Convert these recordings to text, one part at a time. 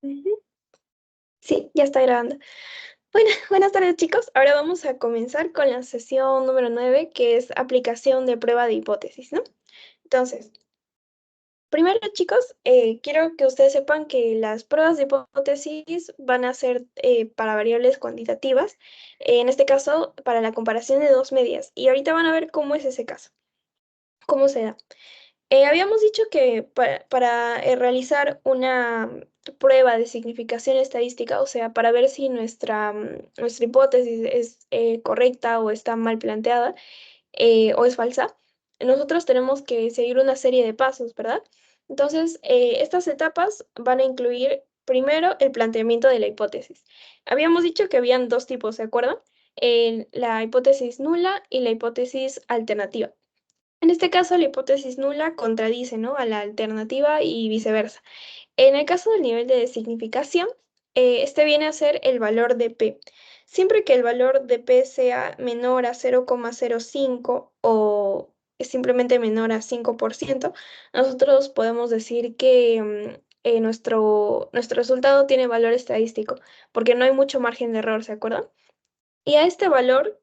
Ujú. Sí, ya está grabando. Bueno, buenas tardes chicos. Ahora vamos a comenzar con la sesión número 9, que es aplicación de prueba de hipótesis, ¿no? Entonces, primero chicos, quiero que ustedes sepan que las pruebas de hipótesis van a ser para variables cuantitativas, en este caso para la comparación de dos medidas. Y ahorita van a ver cómo es ese caso, cómo se da. Habíamos dicho que para realizar una prueba de significación estadística, o sea, para ver si nuestra hipótesis es correcta o está mal planteada o es falsa, nosotros tenemos que seguir una serie de pasos, ¿verdad? Entonces, estas etapas van a incluir primero el planteamiento de la hipótesis. Habíamos dicho que habían dos tipos, ¿se acuerdan? La hipótesis nula y la hipótesis alternativa. En este caso, la hipótesis nula contradice, ¿no?, a la alternativa y viceversa. En el caso del nivel de significación, este viene a ser el valor de P. Siempre que el valor de P sea menor a 0,05 o es simplemente menor a 5%, nosotros podemos decir que nuestro resultado tiene valor estadístico, porque no hay mucho margen de error, ¿se acuerdan? Y a este valor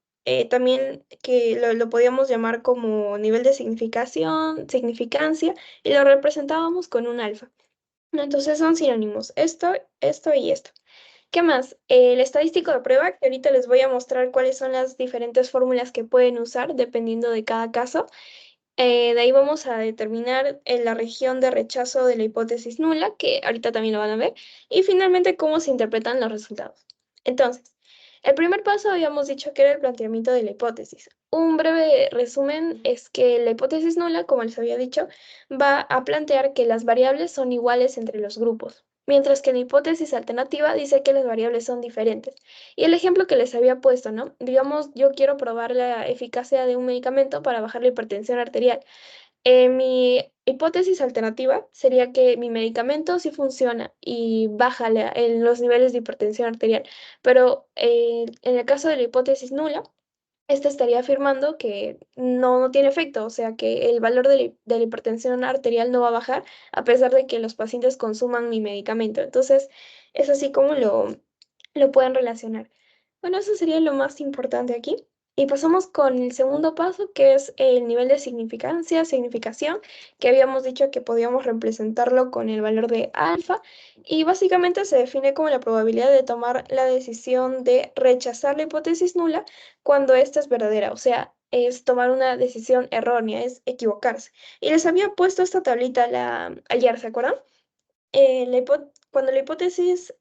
también que lo podíamos llamar como nivel de significación, significancia, y lo representábamos con un alfa, ¿no? Entonces son sinónimos, esto y esto. ¿Qué más? El estadístico de prueba, que ahorita les voy a mostrar cuáles son las diferentes fórmulas que pueden usar dependiendo de cada caso. De ahí vamos a determinar la región de rechazo de la hipótesis nula, que ahorita también lo van a ver, y finalmente cómo se interpretan los resultados. Entonces, el primer paso habíamos dicho que era el planteamiento de la hipótesis. Un breve resumen es que la hipótesis nula, como les había dicho, va a plantear que las variables son iguales entre los grupos, mientras que la hipótesis alternativa dice que las variables son diferentes. Y el ejemplo que les había puesto, ¿no? Digamos, yo quiero probar la eficacia de un medicamento para bajar la hipertensión arterial. Mi hipótesis alternativa sería que mi medicamento sí funciona y baja en los niveles de hipertensión arterial, pero en el caso de la hipótesis nula, esta estaría afirmando que no tiene efecto, o sea que el valor de la hipertensión arterial no va a bajar a pesar de que los pacientes consuman mi medicamento. Entonces, es así como lo pueden relacionar. Bueno, eso sería lo más importante aquí. Y pasamos con el segundo paso, que es el nivel de significancia, significación, que habíamos dicho que podíamos representarlo con el valor de alfa. Y básicamente se define como la probabilidad de tomar la decisión de rechazar la hipótesis nula cuando esta es verdadera. O sea, es tomar una decisión errónea, es equivocarse. Y les había puesto esta tablita ayer, ¿se acuerdan? Cuando la hipótesis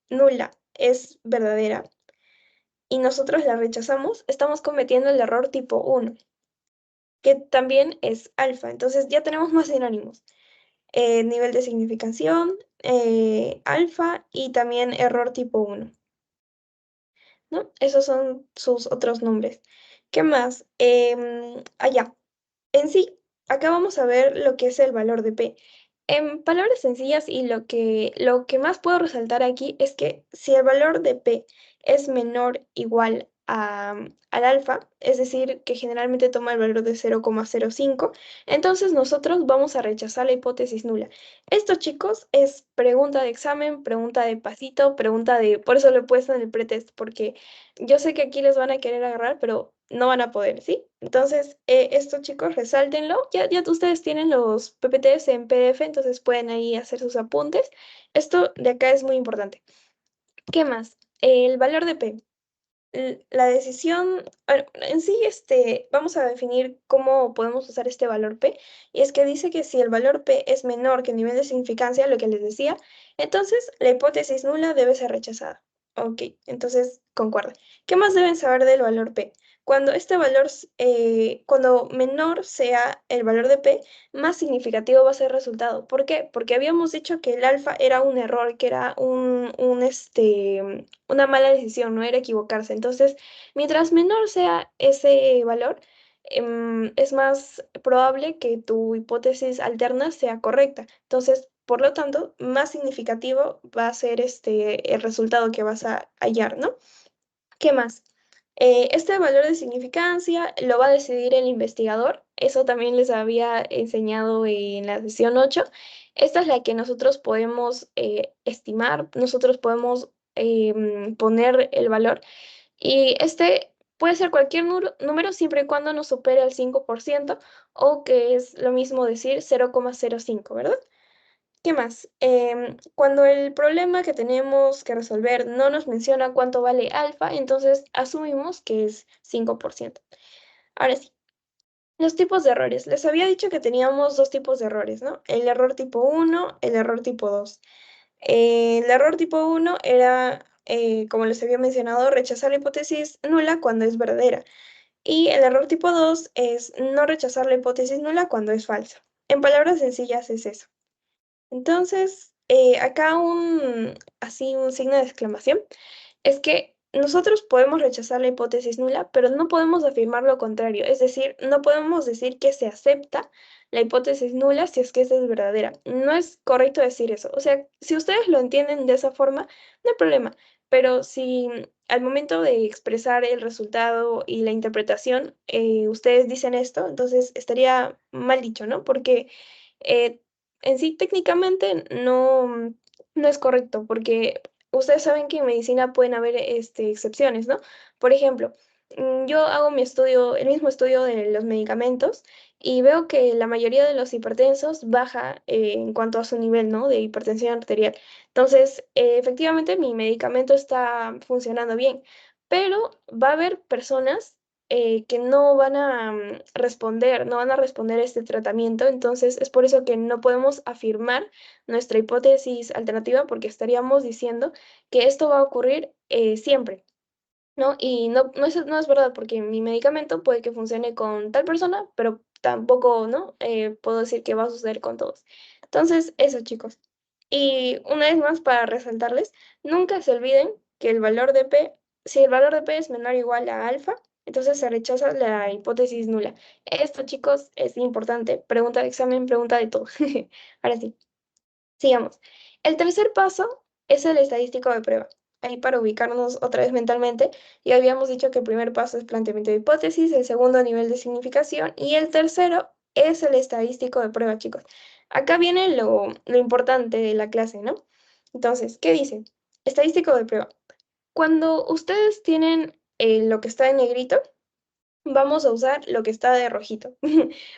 nula es verdadera y nosotros la rechazamos, estamos cometiendo el error tipo uno, que también es alfa. Entonces ya tenemos más sinónimos. Nivel de significación, alfa y también error tipo uno, ¿no? Esos son sus otros nombres. ¿Qué más? Allá. En sí, acá vamos a ver lo que es el valor de P. En palabras sencillas y lo que más puedo resaltar aquí es que si el valor de P es menor igual al alfa, es decir, que generalmente toma el valor de 0,05, entonces nosotros vamos a rechazar la hipótesis nula. Esto, chicos, es pregunta de examen, pregunta de pasito, Por eso lo he puesto en el pretest, porque yo sé que aquí les van a querer agarrar, pero no van a poder, ¿sí? Entonces, esto chicos, resáltenlo. Ya ustedes tienen los PPTs en PDF, entonces pueden ahí hacer sus apuntes. Esto de acá es muy importante. ¿Qué más? El valor de P. La decisión, bueno, en sí, vamos a definir cómo podemos usar este valor P. Y es que dice que si el valor P es menor que el nivel de significancia, lo que les decía, entonces la hipótesis nula debe ser rechazada. Ok, entonces concuerda. ¿Qué más deben saber del valor P? Cuando menor sea el valor de P, más significativo va a ser el resultado. ¿Por qué? Porque habíamos dicho que el alfa era un error, que era una mala decisión, no era equivocarse. Entonces, mientras menor sea ese valor, es más probable que tu hipótesis alterna sea correcta. Entonces, por lo tanto, más significativo va a ser el resultado que vas a hallar, ¿no? ¿Qué más? Este valor de significancia lo va a decidir el investigador. Eso también les había enseñado en la sesión 8. Esta es la que nosotros podemos estimar, nosotros podemos poner el valor y este puede ser cualquier número siempre y cuando no supere el 5% o que es lo mismo decir 0,05, ¿verdad? ¿Qué más? Cuando el problema que tenemos que resolver no nos menciona cuánto vale alfa, entonces asumimos que es 5%. Ahora sí, los tipos de errores. Les había dicho que teníamos dos tipos de errores, ¿no? El error tipo 1, el error tipo 2. El error tipo 1 era, como les había mencionado, rechazar la hipótesis nula cuando es verdadera. Y el error tipo 2 es no rechazar la hipótesis nula cuando es falsa. En palabras sencillas es eso. Entonces, acá así un signo de exclamación es que nosotros podemos rechazar la hipótesis nula, pero no podemos afirmar lo contrario. Es decir, no podemos decir que se acepta la hipótesis nula si es que esa es verdadera. No es correcto decir eso. O sea, si ustedes lo entienden de esa forma, no hay problema. Pero si al momento de expresar el resultado y la interpretación, ustedes dicen esto, entonces estaría mal dicho, ¿no? Porque eh, en sí técnicamente no es correcto, porque ustedes saben que en medicina pueden haber excepciones, ¿no? Por ejemplo, yo hago mi estudio, el mismo estudio de los medicamentos y veo que la mayoría de los hipertensos baja en cuanto a su nivel, ¿no? De hipertensión arterial. Entonces, efectivamente, mi medicamento está funcionando bien, pero va a haber personas que no van a responder, no van a responder a este tratamiento. Entonces, es por eso que no podemos afirmar nuestra hipótesis alternativa porque estaríamos diciendo que esto va a ocurrir siempre, ¿no? Y no es verdad, porque mi medicamento puede que funcione con tal persona, pero tampoco, ¿no? Puedo decir que va a suceder con todos. Entonces, eso, chicos. Y una vez más, para resaltarles, nunca se olviden que el valor de P, si el valor de P es menor o igual a alfa, entonces se rechaza la hipótesis nula. Esto, chicos, es importante. Pregunta de examen, pregunta de todo. Ahora sí. Sigamos. El tercer paso es el estadístico de prueba. Ahí para ubicarnos otra vez mentalmente, ya habíamos dicho que el primer paso es planteamiento de hipótesis, el segundo nivel de significación y el tercero es el estadístico de prueba, chicos. Acá viene lo importante de la clase, ¿no? Entonces, ¿qué dice? Estadístico de prueba. Cuando ustedes tienen lo que está en negrito, vamos a usar lo que está de rojito.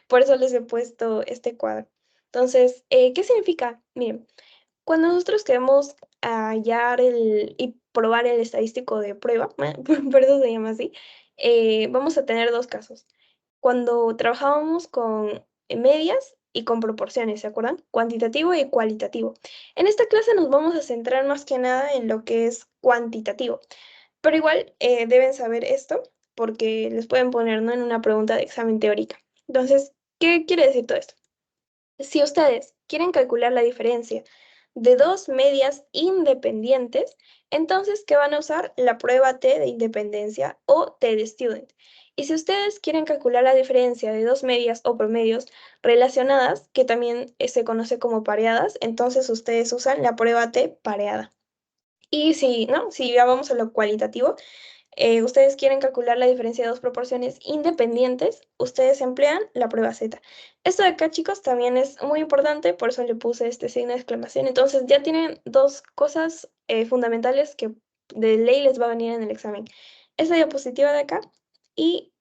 Por eso les he puesto este cuadro. Entonces, ¿qué significa? Miren. Cuando nosotros queremos hallar y probar el estadístico de prueba, por eso se llama así, vamos a tener dos casos. Cuando trabajábamos con medias y con proporciones, ¿se acuerdan? Cuantitativo y cualitativo. En esta clase nos vamos a centrar más que nada en lo que es cuantitativo, pero igual deben saber esto porque les pueden poner, ¿no?, en una pregunta de examen teórica. Entonces, ¿qué quiere decir todo esto? Si ustedes quieren calcular la diferencia de dos medias independientes, entonces, ¿qué van a usar? La prueba T de independencia o T de student. Y si ustedes quieren calcular la diferencia de dos medias o promedios relacionadas, que también se conoce como pareadas, entonces ustedes usan la prueba T pareada. Y si, ¿no? Si ya vamos a lo cualitativo, ustedes quieren calcular la diferencia de dos proporciones independientes, ustedes emplean la prueba Z. Esto de acá, chicos, también es muy importante, por eso le puse este signo de exclamación. Entonces ya tienen dos cosas fundamentales que de ley les va a venir en el examen. Esta diapositiva de acá y,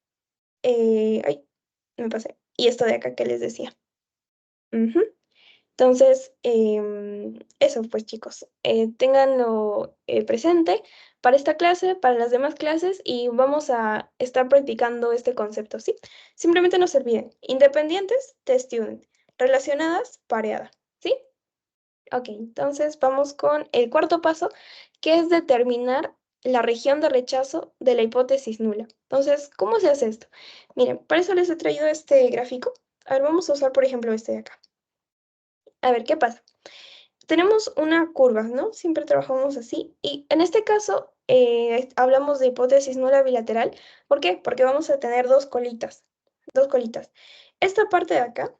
ay, me pasé. Y esto de acá que les decía. Ujú. Entonces, eso pues chicos, ténganlo presente para esta clase, para las demás clases y vamos a estar practicando este concepto, ¿sí? Simplemente no se olviden, independientes, test student, relacionadas, pareada, ¿sí? Ok, entonces vamos con el cuarto paso, que es determinar la región de rechazo de la hipótesis nula. Entonces, ¿cómo se hace esto? Miren, para eso les he traído este gráfico. A ver, vamos a usar por ejemplo este de acá. A ver, ¿qué pasa? Tenemos una curva, ¿no? Siempre trabajamos así. Y en este caso, hablamos de hipótesis nula bilateral. ¿Por qué? Porque vamos a tener dos colitas. Dos colitas. Esta parte de acá,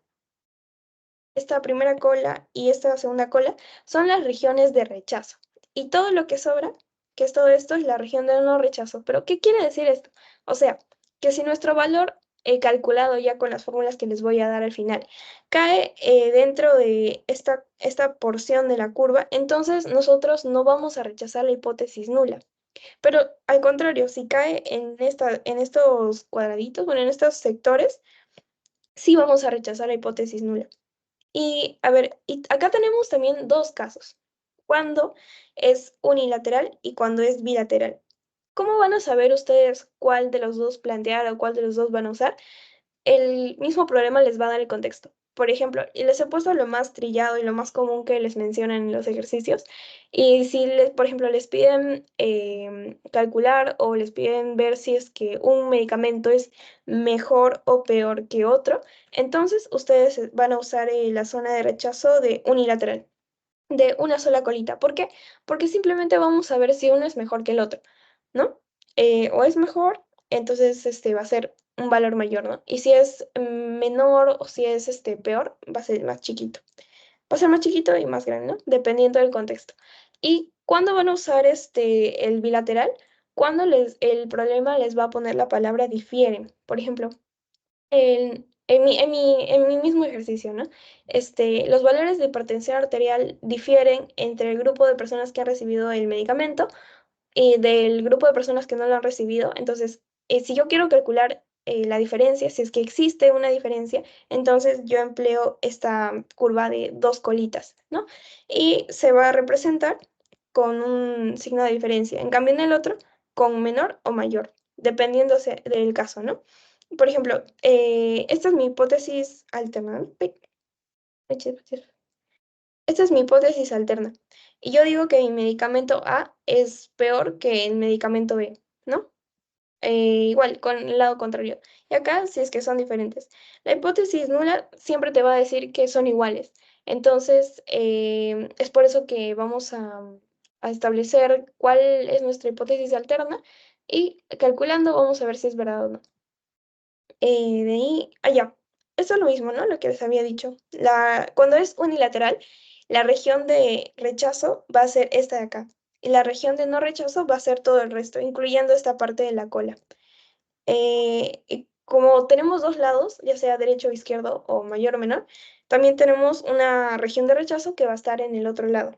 esta primera cola y esta segunda cola, son las regiones de rechazo. Y todo lo que sobra, que es todo esto, es la región de no rechazo. ¿Pero qué quiere decir esto? O sea, que si nuestro valor calculado ya con las fórmulas que les voy a dar al final, cae dentro de esta porción de la curva, entonces nosotros no vamos a rechazar la hipótesis nula. Pero al contrario, si cae en estos cuadraditos, bueno, en estos sectores, sí vamos a rechazar la hipótesis nula. Y a ver, y acá tenemos también dos casos, cuando es unilateral y cuando es bilateral. ¿Cómo van a saber ustedes cuál de los dos plantear o cuál de los dos van a usar? El mismo problema les va a dar el contexto. Por ejemplo, y les he puesto lo más trillado y lo más común que les mencionan en los ejercicios. Y si, por ejemplo, les piden calcular o les piden ver si es que un medicamento es mejor o peor que otro, entonces ustedes van a usar la zona de rechazo de unilateral, de una sola colita. ¿Por qué? Porque simplemente vamos a ver si uno es mejor que el otro, ¿no? O es mejor, entonces va a ser un valor mayor, ¿no? Y si es menor o si es peor, va a ser más chiquito. Va a ser más chiquito y más grande, ¿no? Dependiendo del contexto. ¿Y cuándo van a usar el bilateral? Cuando el problema les va a poner la palabra difieren. Por ejemplo, en mi mismo ejercicio, ¿no? Los valores de hipertensión arterial difieren entre el grupo de personas que han recibido el medicamento y del grupo de personas que no lo han recibido. Entonces, si yo quiero calcular la diferencia, si es que existe una diferencia, entonces yo empleo esta curva de dos colitas, ¿no? Y se va a representar con un signo de diferencia. En cambio, en el otro, con menor o mayor, dependiendo del caso, ¿no? Por ejemplo, esta es mi hipótesis alterna, ¿no? Esta es mi hipótesis alterna. Y yo digo que mi medicamento A es peor que el medicamento B, ¿no? Igual, con el lado contrario. Y acá, si es que son diferentes. La hipótesis nula siempre te va a decir que son iguales. Entonces, es por eso que vamos a establecer cuál es nuestra hipótesis alterna y calculando vamos a ver si es verdad o no. De ahí, allá. Eso es lo mismo, ¿no? Lo que les había dicho. Cuando es unilateral, la región de rechazo va a ser esta de acá. Y la región de no rechazo va a ser todo el resto, incluyendo esta parte de la cola. Y como tenemos dos lados, ya sea derecho o izquierdo o mayor o menor, también tenemos una región de rechazo que va a estar en el otro lado.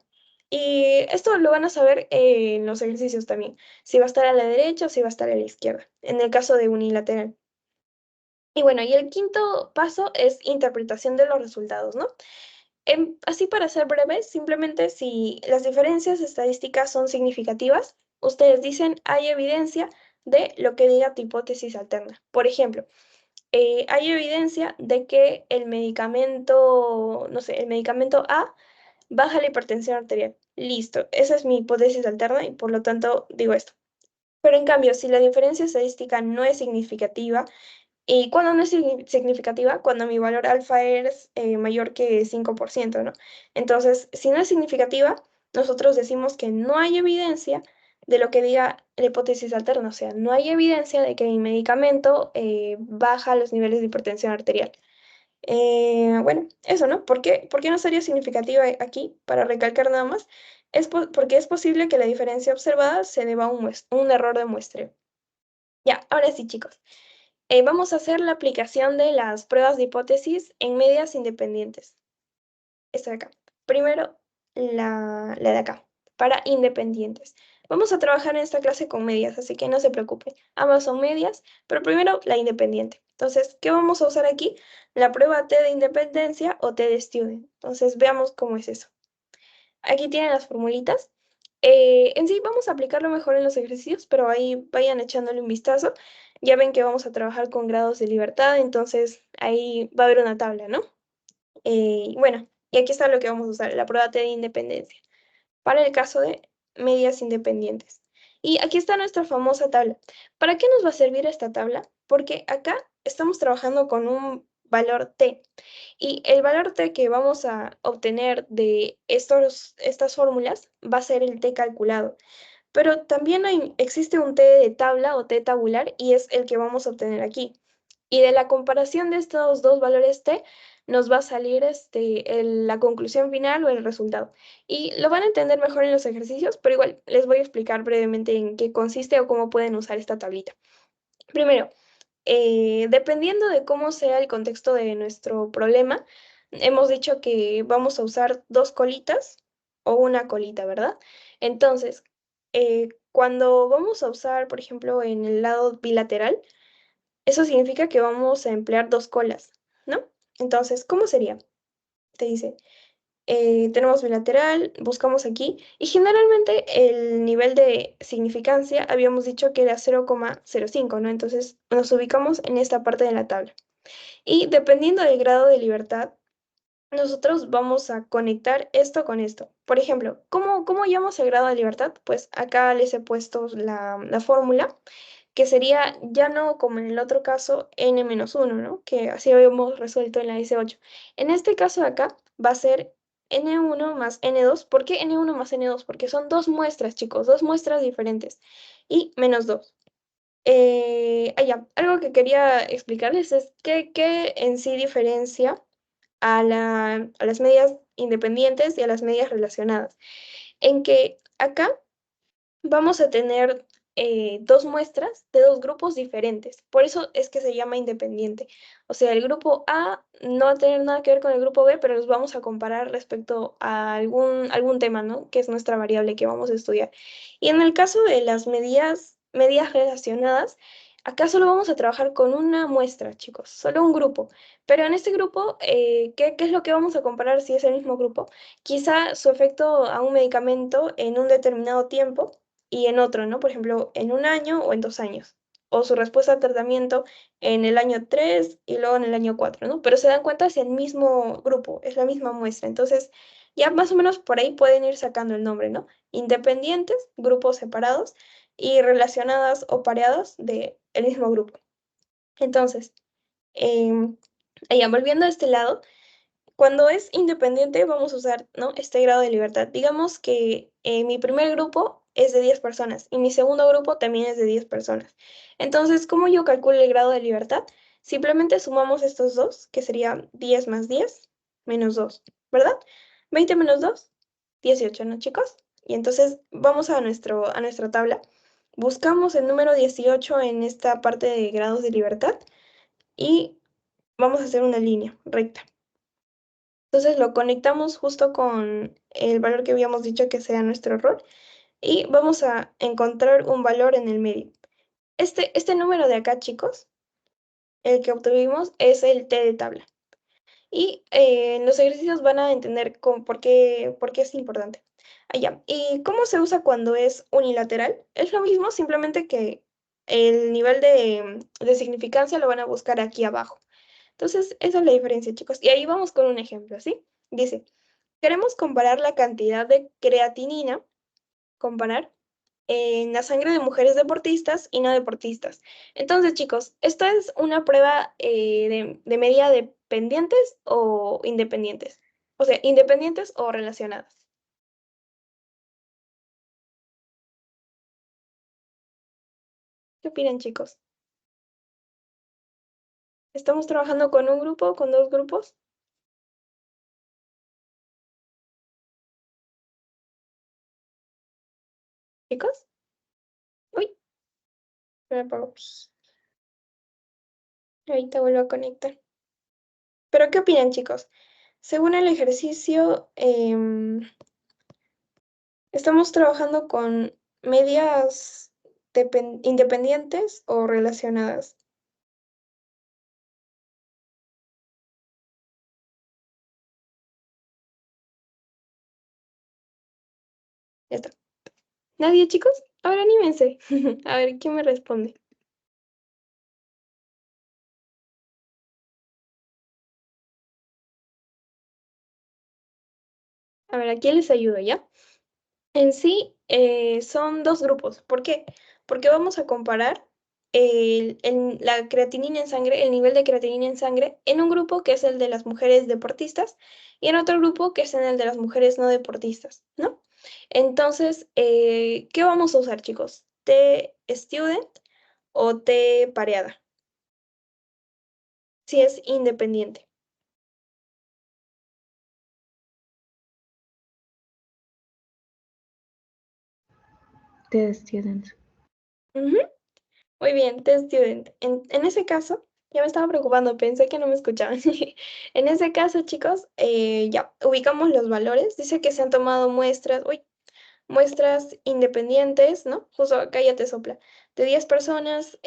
Y esto lo van a saber en los ejercicios también, si va a estar a la derecha o si va a estar a la izquierda, en el caso de unilateral. Y bueno, y el quinto paso es interpretación de los resultados, ¿no? Así para ser breve, simplemente si las diferencias estadísticas son significativas, ustedes dicen hay evidencia de lo que diga tu hipótesis alterna. Por ejemplo, hay evidencia de que el medicamento, no sé, el medicamento A baja la hipertensión arterial. Listo, esa es mi hipótesis alterna y por lo tanto digo esto. Pero en cambio, si la diferencia estadística no es significativa, ¿y cuando no es significativa? Cuando mi valor alfa es mayor que 5%, ¿no? Entonces, si no es significativa, nosotros decimos que no hay evidencia de lo que diga la hipótesis alterna, o sea, no hay evidencia de que mi medicamento baja los niveles de hipertensión arterial. Bueno, eso, ¿no? ¿Por qué no sería significativa aquí? Para recalcar nada más, porque es posible que la diferencia observada se deba a un error de muestreo. Ya, ahora sí, chicos. Vamos a hacer la aplicación de las pruebas de hipótesis en medias independientes. Esta de acá. Primero, la de acá, para independientes. Vamos a trabajar en esta clase con medias, así que no se preocupen. Ambas son medias, pero primero la independiente. Entonces, ¿qué vamos a usar aquí? La prueba T de independencia o T de student. Entonces, veamos cómo es eso. Aquí tienen las formulitas. En sí vamos a aplicarlo mejor en los ejercicios, pero ahí vayan echándole un vistazo. Ya ven que vamos a trabajar con grados de libertad, entonces ahí va a haber una tabla, ¿no? Bueno, y aquí está lo que vamos a usar, la prueba T de independencia, para el caso de medias independientes. Y aquí está nuestra famosa tabla. ¿Para qué nos va a servir esta tabla? Porque acá estamos trabajando con un valor T. Y el valor T que vamos a obtener de estas fórmulas va a ser el T calculado. Pero también existe un T de tabla o T tabular y es el que vamos a obtener aquí. Y de la comparación de estos dos valores T nos va a salir la conclusión final o el resultado. Y lo van a entender mejor en los ejercicios, pero igual les voy a explicar brevemente en qué consiste o cómo pueden usar esta tablita. Primero, dependiendo de cómo sea el contexto de nuestro problema, hemos dicho que vamos a usar dos colitas o una colita, ¿verdad? Entonces, cuando vamos a usar, por ejemplo, en el lado bilateral, eso significa que vamos a emplear dos colas, ¿no? Entonces, ¿cómo sería? Te dice, tenemos bilateral, buscamos aquí, y generalmente el nivel de significancia habíamos dicho que era 0,05, ¿no? Entonces nos ubicamos en esta parte de la tabla. Y dependiendo del grado de libertad, nosotros vamos a conectar esto con esto. Por ejemplo, ¿cómo llamamos el grado de libertad? Pues acá les he puesto la fórmula, que sería ya no como en el otro caso n-1, ¿no? Que así habíamos resuelto en la S8. En este caso de acá va a ser n1 más n2. ¿Por qué n1 más n2? Porque son dos muestras, chicos, dos muestras diferentes. Y menos 2. Ya, algo que quería explicarles es que en sí diferencia a las medias independientes y a las medias relacionadas. En que acá vamos a tener dos muestras de dos grupos diferentes. Por eso es que se llama independiente. O sea, el grupo A no va a tener nada que ver con el grupo B, pero los vamos a comparar respecto a algún tema, ¿no? Que es nuestra variable que vamos a estudiar. Y en el caso de las medias relacionadas, acá solo vamos a trabajar con una muestra, chicos, solo un grupo. Pero en este grupo, ¿qué es lo que vamos a comparar si es el mismo grupo? Quizá su efecto a un medicamento en un determinado tiempo y en otro, ¿no? Por ejemplo, en un año o en 2 años. O su respuesta al tratamiento en el año 3 y luego en el año 4, ¿no? Pero se dan cuenta si el mismo grupo, es la misma muestra. Entonces, ya más o menos por ahí pueden ir sacando el nombre, ¿no? Independientes, grupos separados y relacionadas o pareadas del mismo grupo. Entonces, ya volviendo a este lado, cuando es independiente, vamos a usar, ¿no? Este grado de libertad. Digamos que mi primer grupo es de 10 personas y mi segundo grupo también es de 10 personas. Entonces, ¿cómo yo calculo el grado de libertad? Simplemente sumamos estos dos, que sería 10 más 10 menos 2, ¿verdad? 20 menos 2, 18, ¿no, chicos? Y entonces vamos a nuestra tabla. Buscamos el número 18 en esta parte de grados de libertad y vamos a hacer una línea recta. Entonces lo conectamos justo con el valor que habíamos dicho que sea nuestro error y vamos a encontrar un valor en el medio. Este número de acá, chicos, el que obtuvimos es el T de tabla. Y en los ejercicios van a entender por qué es importante. Allá. ¿Y cómo se usa cuando es unilateral? Es lo mismo, simplemente que el nivel de significancia lo van a buscar aquí abajo. Entonces, esa es la diferencia, chicos. Y ahí vamos con un ejemplo, ¿sí? Dice, queremos comparar la cantidad de creatinina, comparar, en la sangre de mujeres deportistas y no deportistas. Entonces, chicos, ¿esta es una prueba de medida dependientes o independientes? O sea, independientes o relacionadas. ¿Qué opinan, chicos? ¿Estamos trabajando con un grupo, con dos grupos? ¿Chicos? Uy, me apagó. Ahorita vuelvo a conectar. ¿Pero qué opinan, chicos? Según el ejercicio, estamos trabajando con medias independientes o relacionadas. Ya está. ¿Nadie, chicos? Ahora anímense. A ver, ¿quién me responde? A ver, aquí les ayudo, ¿ya? En sí, son dos grupos. ¿Por qué? Porque vamos a comparar la creatinina en sangre, el nivel de creatinina en sangre, en un grupo que es el de las mujeres deportistas y en otro grupo que es en el de las mujeres no deportistas, ¿no? Entonces, ¿qué vamos a usar, chicos? ¿T student o T pareada? Si es independiente. The students. Ujú. Muy bien, test student. En ese caso, ya me estaba preocupando, pensé que no me escuchaban. En ese caso, chicos, ya ubicamos los valores. Dice que se han tomado muestras, uy, muestras independientes, ¿no? Justo acá ya te sopla, de 10 personas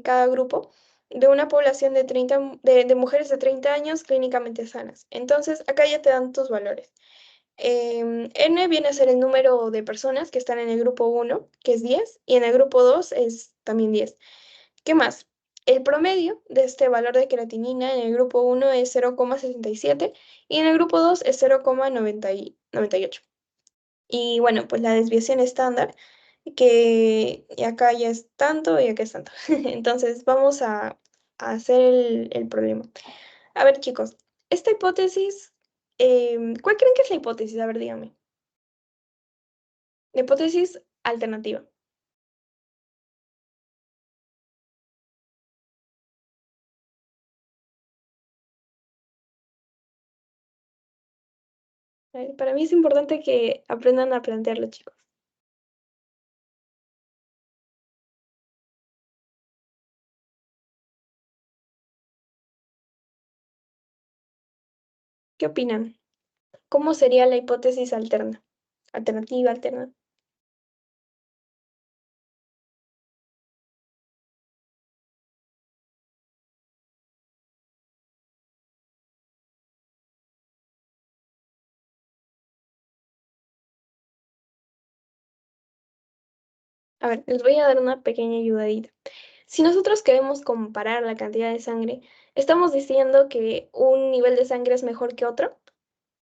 cada grupo, de una población de 30, de mujeres de 30 años clínicamente sanas. Entonces, acá ya te dan tus valores. N viene a ser el número de personas que están en el grupo uno, que es 10, y en el grupo 2 es también 10. ¿Qué más? El promedio de este valor de creatinina en el grupo uno es 0,67 y en el grupo 2 es 0,98. Y bueno, pues la desviación estándar, que y acá ya es tanto y acá es tanto. Entonces vamos a hacer el problema. A ver, chicos, esta hipótesis, ¿cuál creen que es la hipótesis? A ver, dígame. La hipótesis alternativa. A ver, para mí es importante que aprendan a plantearlo, chicos. ¿Qué opinan? ¿Cómo sería la hipótesis alterna? Alternativa, alterna. A ver, les voy a dar una pequeña ayudadita. Si nosotros queremos comparar la cantidad de sangre, ¿estamos diciendo que un nivel de sangre es mejor que otro?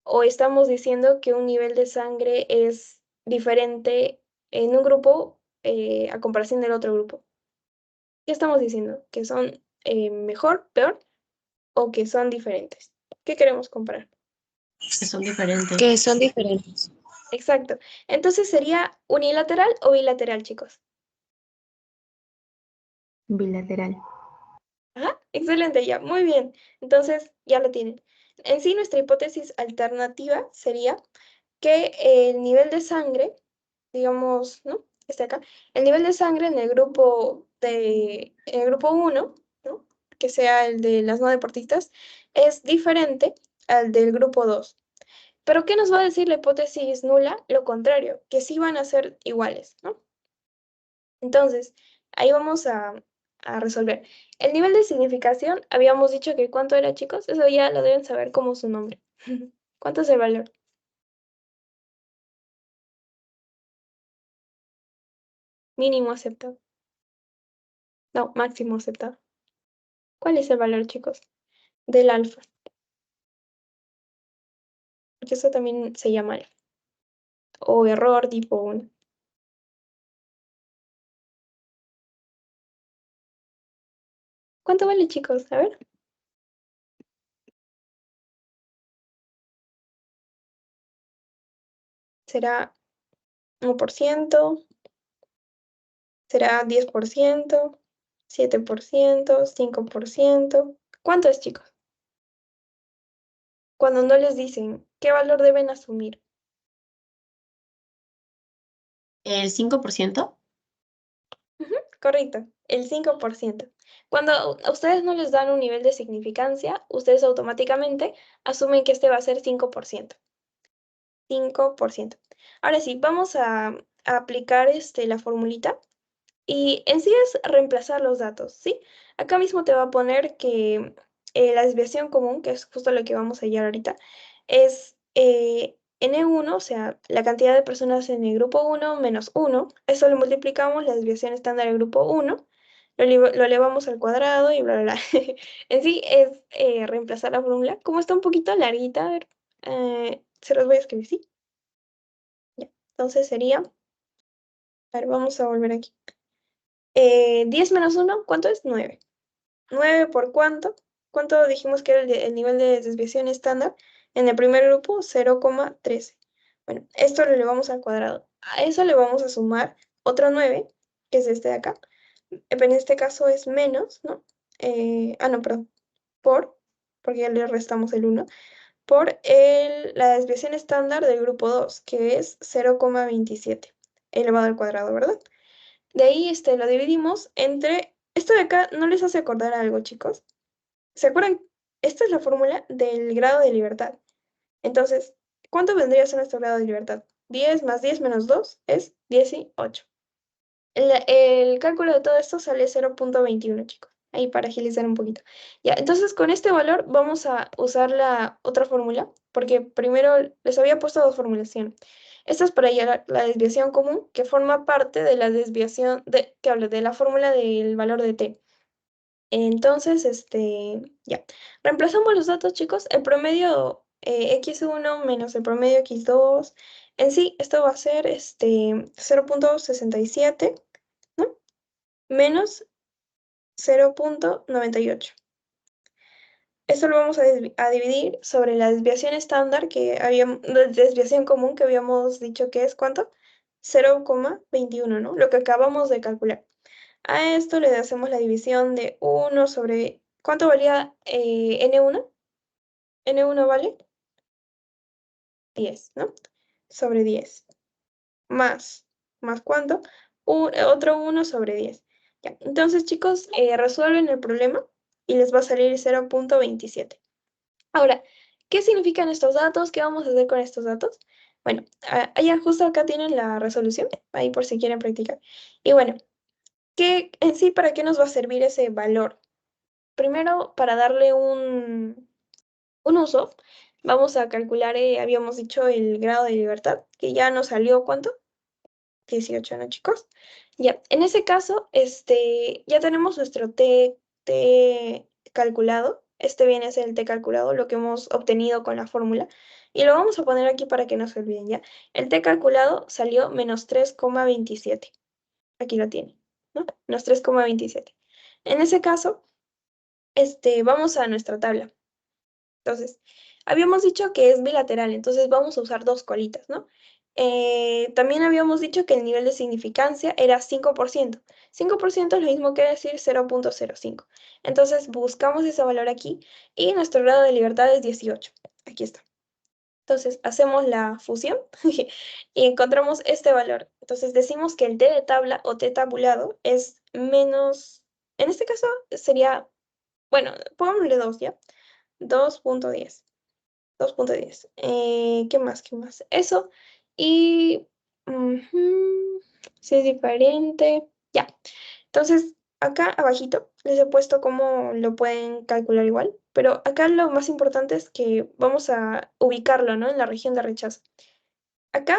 ¿O estamos diciendo que un nivel de sangre es diferente en un grupo a comparación del otro grupo? ¿Qué estamos diciendo? ¿Que son mejor, peor o que son diferentes? ¿Qué queremos comparar? Que son diferentes. Que son diferentes. Exacto. Entonces sería unilateral o bilateral, chicos. Bilateral. Ajá, excelente, ya, muy bien. Entonces ya lo tienen. En sí, nuestra hipótesis alternativa sería que el nivel de sangre, digamos, ¿no? Este acá, el nivel de sangre en el grupo uno, ¿no? Que sea el de las no deportistas, es diferente al del grupo 2. Pero ¿qué nos va a decir la hipótesis nula? Lo contrario, que sí van a ser iguales, ¿no? Entonces, ahí vamos a resolver. El nivel de significación, habíamos dicho que cuánto era, chicos, eso ya lo deben saber como su nombre. ¿Cuánto es el valor? Mínimo aceptado. No, máximo aceptado. ¿Cuál es el valor, chicos? Del alfa, porque eso también se llama alfa. O error tipo 1. ¿Cuánto vale, chicos? A ver. ¿Será 1%? ¿Será 10%? ¿7%? ¿5%? ¿Cuánto es, chicos? Cuando no les dicen qué valor deben asumir. ¿El 5%? Ujú, correcto, el 5%. Cuando a ustedes no les dan un nivel de significancia, ustedes automáticamente asumen que este va a ser 5%. 5%. Ahora sí, vamos a aplicar la formulita y en sí es reemplazar los datos, ¿sí? Acá mismo te va a poner que la desviación común, que es justo lo que vamos a hallar ahorita, es N1, o sea, la cantidad de personas en el grupo uno menos uno. Eso lo multiplicamos, la desviación estándar del grupo uno, lo elevamos al cuadrado y bla, bla, bla. En sí es reemplazar la fórmula. Como está un poquito larguita, a ver, se los voy a escribir, ¿sí? Ya. Entonces sería, a ver, vamos a volver aquí. 10 menos uno, ¿cuánto es? 9. 9 por cuánto. ¿Cuánto dijimos que era el nivel de desviación estándar? En el primer grupo, 0,13. Bueno, esto lo elevamos al cuadrado. A eso le vamos a sumar otro 9, que es este de acá. En este caso es menos, ¿no? No, perdón. Porque ya le restamos el 1, por la desviación estándar del grupo 2, que es 0,27 elevado al cuadrado, ¿verdad? De ahí lo dividimos entre... Esto de acá no les hace acordar algo, chicos. ¿Se acuerdan? Esta es la fórmula del grado de libertad. Entonces, ¿cuánto vendría a ser nuestro grado de libertad? 10 más 10 menos 2 es 18. El cálculo de todo esto sale 0,21, chicos. Ahí para agilizar un poquito. Ya, entonces con este valor vamos a usar la otra fórmula, porque primero les había puesto dos formulaciones. Esta es para hallar la desviación común, que forma parte de la desviación, que habla de la fórmula del valor de t. Entonces, ya. Reemplazamos los datos, chicos. El promedio x1 menos el promedio x2. En sí, esto va a ser 0,67, ¿no? Menos 0,98. Esto lo vamos a dividir sobre la desviación estándar que habíamos, la desviación común que habíamos dicho que es ¿cuánto? 0,21, ¿no? Lo que acabamos de calcular. A esto le hacemos la división de 1 sobre... ¿Cuánto valía N1? N1 vale 10, ¿no? Sobre 10. ¿Más cuánto? Otro 1 sobre 10. Ya. Entonces, chicos, resuelven el problema y les va a salir 0,27. Ahora, ¿qué significan estos datos? ¿Qué vamos a hacer con estos datos? Bueno, allá justo acá tienen la resolución, ahí por si quieren practicar. Y bueno, en sí, ¿para qué nos va a servir ese valor? Primero, para darle un uso, vamos a calcular, habíamos dicho, el grado de libertad, que ya nos salió, ¿cuánto? 18, ¿no, chicos? Ya, en ese caso, ya tenemos nuestro T calculado. Este viene a ser el T calculado, lo que hemos obtenido con la fórmula. Y lo vamos a poner aquí para que no se olviden, ¿ya? El T calculado salió menos 3,27. Aquí lo tiene, ¿no? Menos 3,27. En ese caso, vamos a nuestra tabla. Entonces, habíamos dicho que es bilateral, entonces vamos a usar dos colitas, ¿no? También habíamos dicho que el nivel de significancia era 5%. 5% es lo mismo que decir 0,05. Entonces, buscamos ese valor aquí y nuestro grado de libertad es 18. Aquí está. Entonces, hacemos la fusión y encontramos este valor. Entonces, decimos que el T de tabla o T tabulado es menos, en este caso sería, bueno, pongámosle 2, ¿ya? 2,10. 2,10. ¿Qué más? ¿Qué más? Eso. Y si es diferente. Ya. Entonces, acá abajito les he puesto cómo lo pueden calcular igual. Pero acá lo más importante es que vamos a ubicarlo, ¿no? En la región de rechazo. Acá,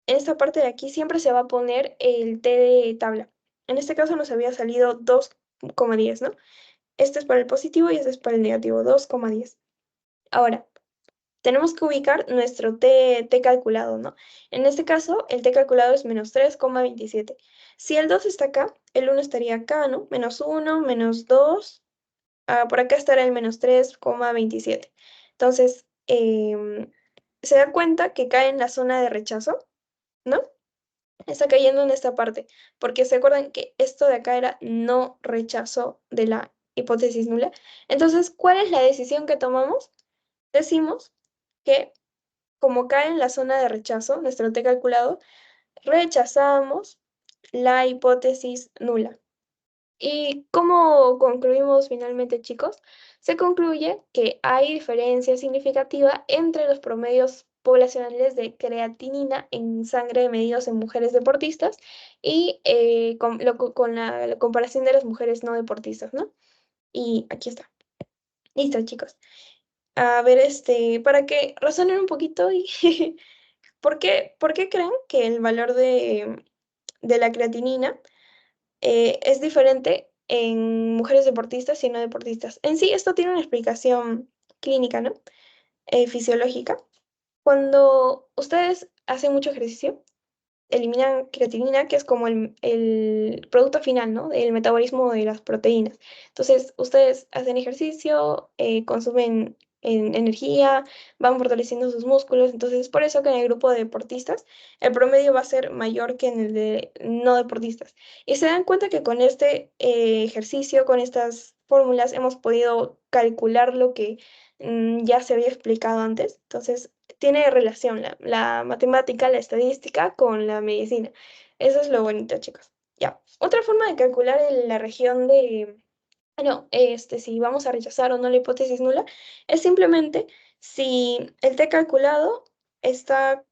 en esta parte de aquí, siempre se va a poner el T de tabla. En este caso nos había salido 2,10, ¿no? Este es para el positivo y este es para el negativo, 2,10. Ahora, tenemos que ubicar nuestro T calculado, ¿no? En este caso, el T calculado es menos 3,27. Si el 2 está acá, el 1 estaría acá, ¿no? Menos 1, menos 2. Por acá estará el menos 3,27. Entonces, se da cuenta que cae en la zona de rechazo, ¿no? Está cayendo en esta parte, porque se acuerdan que esto de acá era no rechazo de la hipótesis nula. Entonces, ¿cuál es la decisión que tomamos? Decimos que como cae en la zona de rechazo, nuestro T calculado, rechazamos la hipótesis nula. ¿Y cómo concluimos finalmente, chicos? Se concluye que hay diferencia significativa entre los promedios poblacionales de creatinina en sangre medidos en mujeres deportistas y con la comparación de las mujeres no deportistas, ¿no? Y aquí está. Listo, chicos. A ver, para que razonen un poquito y ¿por qué creen que el valor de la creatinina es diferente en mujeres deportistas y no deportistas? En sí, esto tiene una explicación clínica, ¿no? Fisiológica. Cuando ustedes hacen mucho ejercicio, eliminan creatinina, que es como el producto final, ¿no? Del metabolismo de las proteínas. Entonces, ustedes hacen ejercicio, consumen energía, van fortaleciendo sus músculos. Entonces, es por eso que en el grupo de deportistas el promedio va a ser mayor que en el de no deportistas. Y se dan cuenta que con este ejercicio, con estas fórmulas, hemos podido calcular lo que ya se había explicado antes. Entonces, tiene relación la matemática, la estadística con la medicina. Eso es lo bonito, chicos. Ya. Otra forma de calcular la región de, no, si vamos a rechazar o no la hipótesis nula, es simplemente si el t calculado está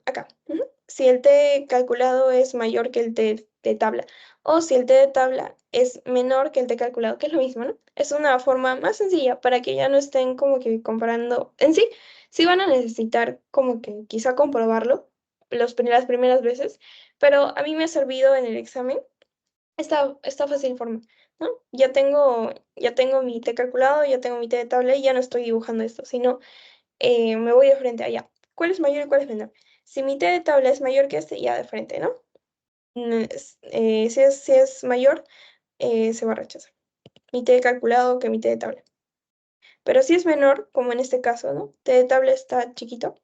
acá. Ujú. Si el t calculado es mayor que el t de tabla, o si el t de tabla es menor que el t calculado, que es lo mismo, ¿no? Es una forma más sencilla para que ya no estén como que comparando. En sí, sí van a necesitar como que quizá comprobarlo las primeras veces, pero a mí me ha servido en el examen esta fácil forma, ¿no? Ya tengo mi T calculado, ya tengo mi T de tabla y ya no estoy dibujando esto, sino me voy de frente allá. ¿Cuál es mayor y cuál es menor? Si mi T de tabla es mayor que este, ya de frente, ¿no? Si es mayor, se va a rechazar. Mi T de calculado que mi T de tabla. Pero si es menor, como en este caso, ¿no? T de tabla está chiquito,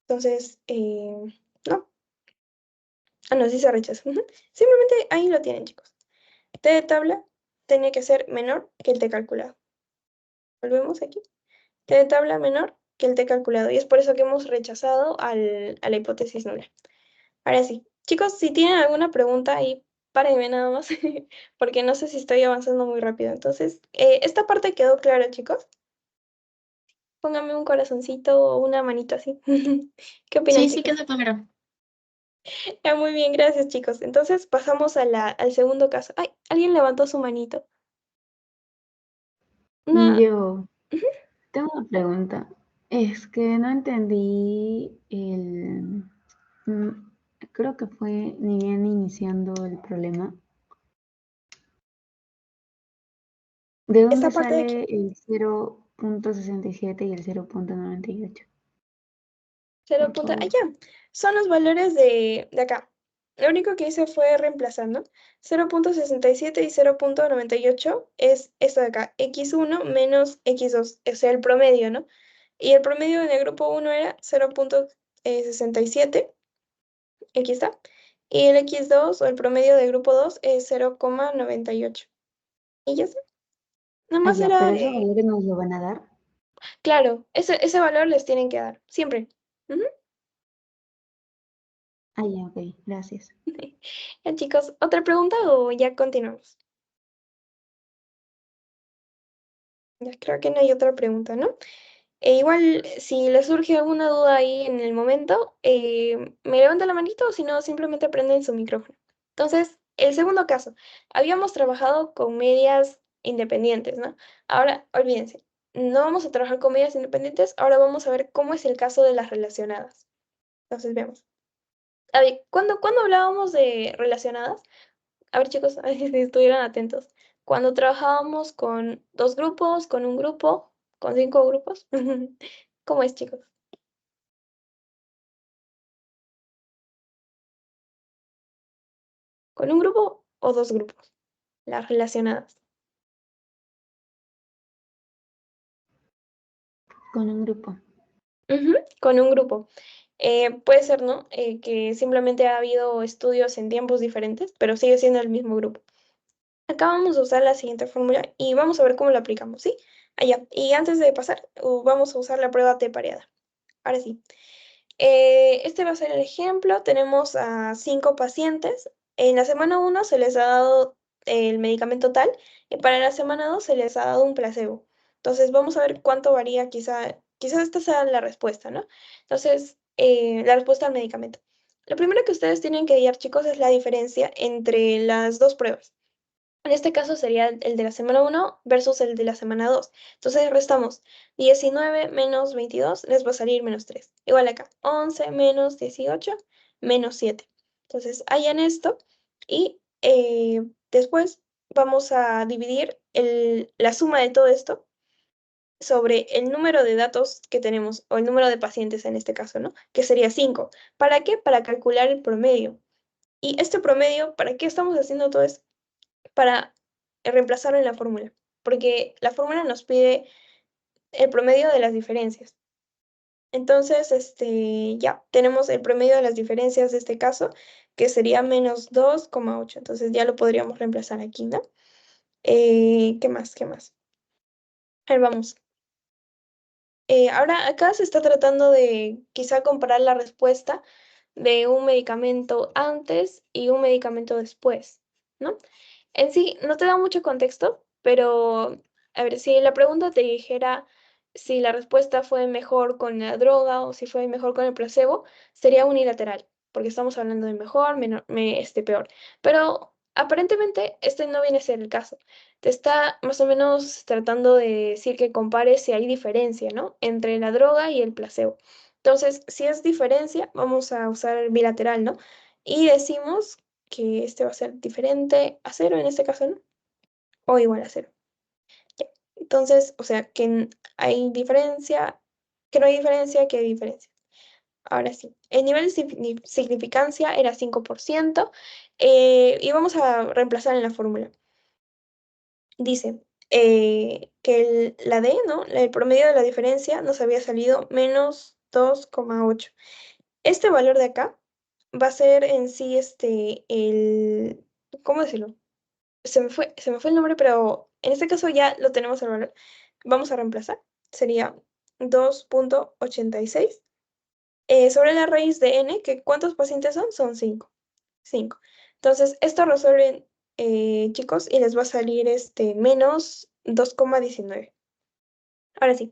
entonces, no. Ah, no, sí se rechaza. Ujú. Simplemente ahí lo tienen, chicos. T de tabla tiene que ser menor que el T calculado. Volvemos aquí. T de tabla menor que el T calculado. Y es por eso que hemos rechazado a la hipótesis nula. Ahora sí. Chicos, si tienen alguna pregunta ahí, párenme nada más, porque no sé si estoy avanzando muy rápido. Entonces, esta parte quedó clara, chicos. Pónganme un corazoncito o una manito así. ¿Qué opinan, Sí, sí chicos? quedó claro. Muy bien, gracias, chicos. Entonces, pasamos a al segundo caso. Ay, alguien levantó su manito. Una... Yo tengo una pregunta. Es que no entendí mm, creo que fue ni bien iniciando el problema. ¿De Esta dónde parte de aquí. sale el 0.67 y el 0.98? Cero Por punto, ah, favor. ya, son los valores de acá. Lo único que hice fue reemplazando. 0.67 y 0.98 es esto de acá, x1 menos x2, o sea, el promedio, ¿no? Y el promedio en el grupo uno era 0.67, aquí está. Y el x2 o el promedio del grupo 2 es 0.98. Y ya está. Nada Ah, más ya, era pero esos de, valores nos lo van a dar. claro, ese valor les tienen que dar, siempre. Ujú. Ah, ya, ok, gracias. Ya, chicos, ¿otra pregunta o ya continuamos? Ya creo que no hay otra pregunta, ¿no? Igual, si les surge alguna duda ahí en el momento, me levantan la manito o si no, simplemente prenden su micrófono. Entonces, el segundo caso, habíamos trabajado con medias independientes, ¿no? Ahora, olvídense, no vamos a trabajar con medias independientes, ahora vamos a ver cómo es el caso de las relacionadas. Entonces, veamos. A ver, ¿cuándo hablábamos de relacionadas? A ver, chicos, a ver si estuvieran atentos. Cuando trabajábamos con dos grupos, con un grupo, con cinco grupos. ¿Cómo es, chicos? ¿Con un grupo o dos grupos? Las relacionadas. Con un grupo. Ujú, con un grupo. Puede ser, ¿no? Que simplemente ha habido estudios en tiempos diferentes, pero sigue siendo el mismo grupo. Acá vamos a usar la siguiente fórmula y vamos a ver cómo la aplicamos, ¿sí? Allá. Y antes de pasar, vamos a usar la prueba T pareada. Ahora sí. Este va a ser el ejemplo. Tenemos a 5 pacientes. En la semana 1 se les ha dado el medicamento tal y para la semana 2 se les ha dado un placebo. Entonces vamos a ver cuánto varía, quizás esta sea la respuesta, ¿no? Entonces, la respuesta al medicamento. Lo primero que ustedes tienen que hallar, chicos, es la diferencia entre las dos pruebas. En este caso sería el de la semana 1 versus el de la semana 2. Entonces restamos 19 menos 22, les va a salir menos 3. Igual acá, 11 menos 18, menos 7. Entonces hayan esto y después vamos a dividir la suma de todo esto sobre el número de datos que tenemos, o el número de pacientes en este caso, ¿no? Que sería 5. ¿Para qué? Para calcular el promedio. Y este promedio, ¿para qué estamos haciendo todo esto? Para reemplazarlo en la fórmula, porque la fórmula nos pide el promedio de las diferencias. Entonces, ya tenemos el promedio de las diferencias de este caso, que sería menos 2,8. Entonces ya lo podríamos reemplazar aquí, ¿no? ¿Qué más? ¿Qué más? A ver, vamos. Ahora acá se está tratando de quizá comparar la respuesta de un medicamento antes y un medicamento después, ¿no? En sí, no te da mucho contexto, pero a ver, si la pregunta te dijera si la respuesta fue mejor con la droga o si fue mejor con el placebo, sería unilateral, porque estamos hablando de mejor, peor. Pero aparentemente este no viene a ser el caso. Te está más o menos tratando de decir que compares si hay diferencia, ¿no? Entre la droga y el placebo. Entonces, si es diferencia, vamos a usar el bilateral, ¿no? Y decimos que este va a ser diferente a cero en este caso, ¿no? O igual a cero. Ya. Entonces, o sea, hay diferencia, que no hay diferencia, que hay diferencia. Ahora sí, el nivel de significancia era 5%, y vamos a reemplazar en la fórmula. Dice que la D, ¿no? El promedio de la diferencia nos había salido menos 2,8. Este valor de acá va a ser en sí ¿cómo decirlo? Se me fue el nombre, pero en este caso ya lo tenemos el valor. Vamos a reemplazar. Sería 2,86 sobre la raíz de n, que ¿cuántos pacientes son? Son 5. 5. Entonces, esto resuelven, chicos, y les va a salir menos 2,19. Ahora sí.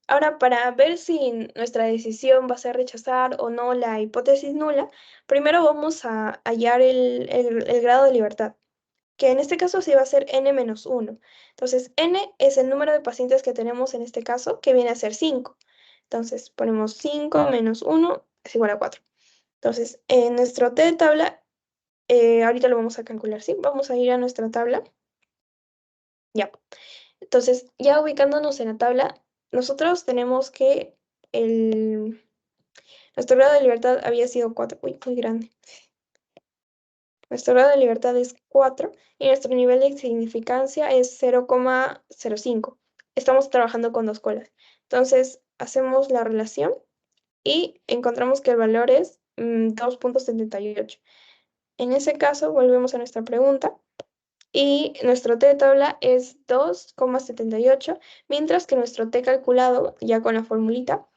Ahora, para ver si nuestra decisión va a ser rechazar o no la hipótesis nula, primero vamos a hallar el grado de libertad, que en este caso sí va a ser n-1. Entonces, n es el número de pacientes que tenemos en este caso, que viene a ser 5. Entonces, ponemos 5 menos 1 es igual a 4. Entonces, en nuestro T de tabla, ahorita lo vamos a calcular, ¿sí? Vamos a ir a nuestra tabla. Ya. Entonces, ya ubicándonos en la tabla, nosotros tenemos que nuestro grado de libertad había sido 4. Uy, muy grande. Nuestro grado de libertad es 4 y nuestro nivel de significancia es 0,05. Estamos trabajando con dos colas. Entonces, hacemos la relación y encontramos que el valor es 2,78. En ese caso, volvemos a nuestra pregunta y nuestro T de tabla es 2,78, mientras que nuestro T calculado, ya con la formulita,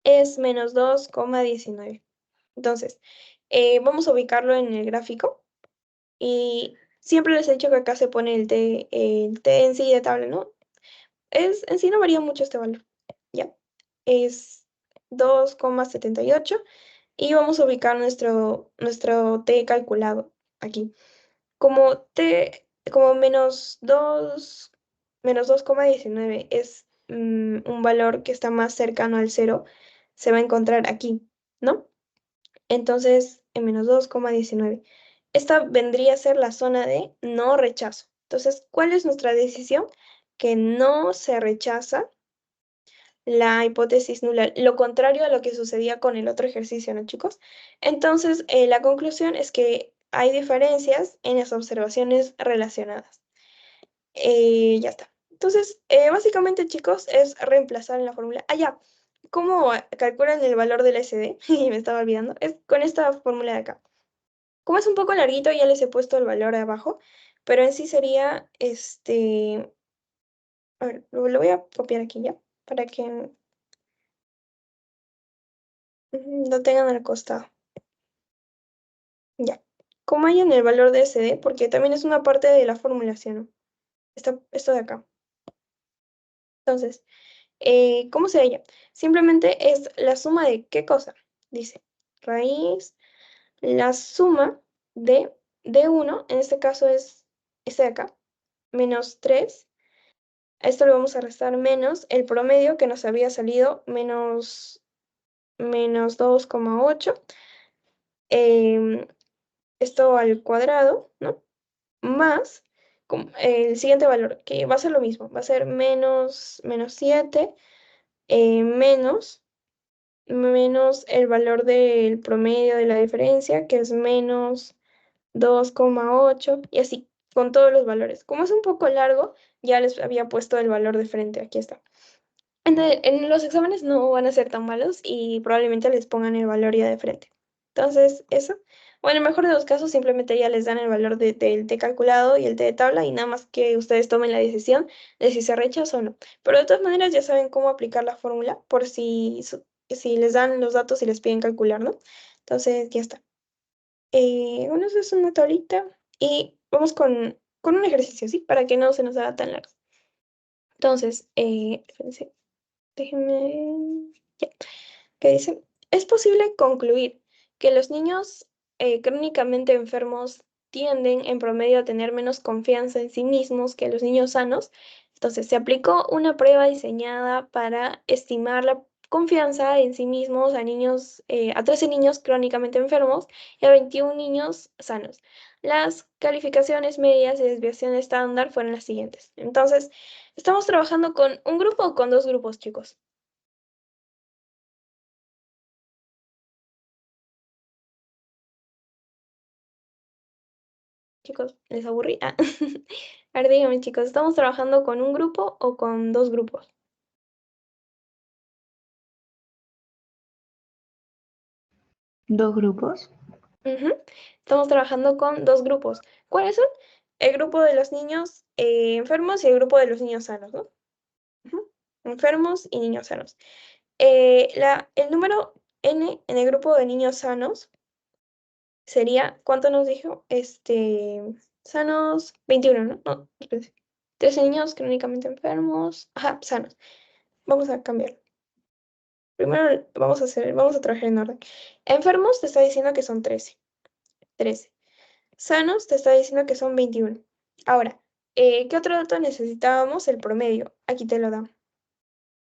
es menos 2,19. Entonces, vamos a ubicarlo en el gráfico y siempre les he dicho que acá se pone el T en sí de tabla, ¿no? En sí no varía mucho este valor, ¿ya? Es 2,78 y vamos a ubicar nuestro T calculado aquí. Como menos 2,19 es un valor que está más cercano al cero, se va a encontrar aquí, ¿no? Entonces, en menos 2,19. Esta vendría a ser la zona de no rechazo. Entonces, ¿cuál es nuestra decisión? Que no se rechaza la hipótesis nula, lo contrario a lo que sucedía con el otro ejercicio, ¿no, chicos? Entonces, la conclusión es que hay diferencias en las observaciones relacionadas. Ya está. Entonces, básicamente, chicos, es reemplazar en la fórmula. Ah, ya. ¿Cómo calculan el valor del SD? Y me estaba olvidando. Es con esta fórmula de acá. Como es un poco larguito, ya les he puesto el valor abajo, pero en sí sería A ver, lo voy a copiar aquí ya, para que lo tengan al costado. Ya. ¿Cómo hay en el valor de SD? Porque también es una parte de la formulación, ¿no? Esto de acá. Entonces, ¿cómo se halla? Simplemente es la suma de ¿qué cosa? Dice, raíz, la suma de D1, en este caso es este de acá, menos 3. A esto le vamos a restar menos el promedio que nos había salido, menos 2,8. Esto al cuadrado, ¿no? Más el siguiente valor, que va a ser lo mismo, va a ser menos 7, menos el valor del promedio de la diferencia, que es menos 2,8, y así, con todos los valores. Como es un poco largo, ya les había puesto el valor de frente, aquí está. En los exámenes no van a ser tan malos y probablemente les pongan el valor ya de frente. Entonces, eso. O en el mejor de los casos, simplemente ya les dan el valor del T calculado y el T de tabla y nada más que ustedes tomen la decisión de si se rechaza o no. Pero de todas maneras ya saben cómo aplicar la fórmula por si les dan los datos y les piden calcular, ¿no? Entonces ya está. Bueno, eso es una tablita y vamos con un ejercicio, ¿sí? Para que no se nos haga tan largo. Entonces, espérense, déjenme... Ya. Que dice, es posible concluir que los niños crónicamente enfermos tienden en promedio a tener menos confianza en sí mismos que los niños sanos. Entonces, se aplicó una prueba diseñada para estimar la confianza en sí mismos a niños, a 13 niños crónicamente enfermos y a 21 niños sanos. Las calificaciones medias y desviación estándar fueron las siguientes. Entonces, ¿estamos trabajando con un grupo o con dos grupos, chicos? Chicos, ¿les aburrí? Ah. A ver, díganme, chicos, ¿estamos trabajando con un grupo o con dos grupos? ¿Dos grupos? Ujú. Estamos trabajando con dos grupos. ¿Cuáles son? El grupo de los niños enfermos y el grupo de los niños sanos, ¿no? Ujú. Enfermos y niños sanos. El número n en el grupo de niños sanos sería, ¿cuánto nos dijo? Sanos, 21, ¿no? No, espérense. 13 niños crónicamente enfermos. Ajá, sanos. Vamos a cambiar. Primero vamos a trabajar en orden. Enfermos te está diciendo que son 13. 13. Sanos te está diciendo que son 21. Ahora, ¿qué otro dato necesitábamos? El promedio. Aquí te lo dan.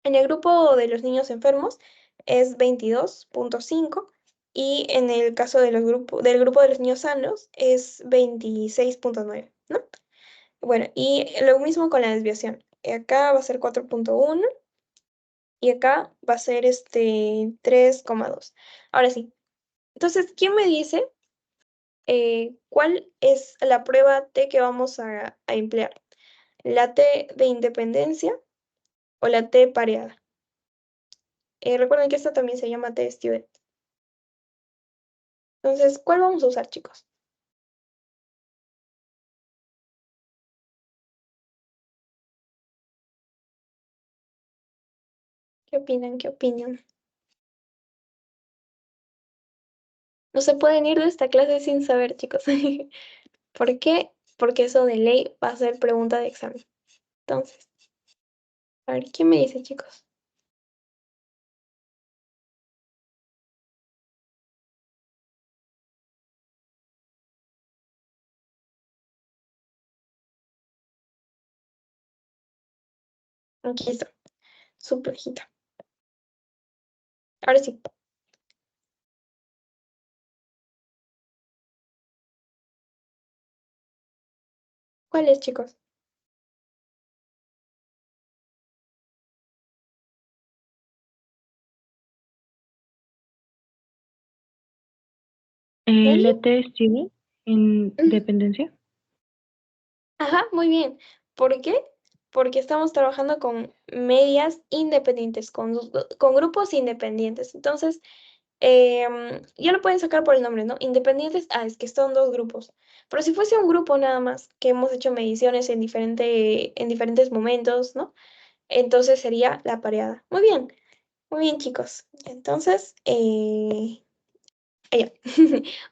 En el grupo de los niños enfermos es 22.5 y en el caso de del grupo de los niños sanos es 26.9, ¿no? Bueno, y lo mismo con la desviación. Acá va a ser 4.1 y acá va a ser 3,2. Ahora sí. Entonces, ¿quién me dice cuál es la prueba T que vamos a emplear? ¿La T de independencia o la T pareada? Recuerden que esta también se llama T student. Entonces, ¿cuál vamos a usar, chicos? ¿Qué opinan? ¿Qué opinan? No se pueden ir de esta clase sin saber, chicos. ¿Por qué? Porque eso de ley va a ser pregunta de examen. Entonces, a ver, ¿quién me dice, chicos? Aquí está, su plajita. Ahora sí, ¿cuál es, chicos? ¿Nadie? LT Student en dependencia. Ajá, muy bien. ¿Por qué? Porque estamos trabajando con medias independientes, con grupos independientes. Entonces, ya lo pueden sacar por el nombre, ¿no? Independientes, es que son dos grupos. Pero si fuese un grupo nada más, que hemos hecho mediciones en diferentes momentos, ¿no? Entonces sería la pareada. Muy bien, chicos. Entonces, ya.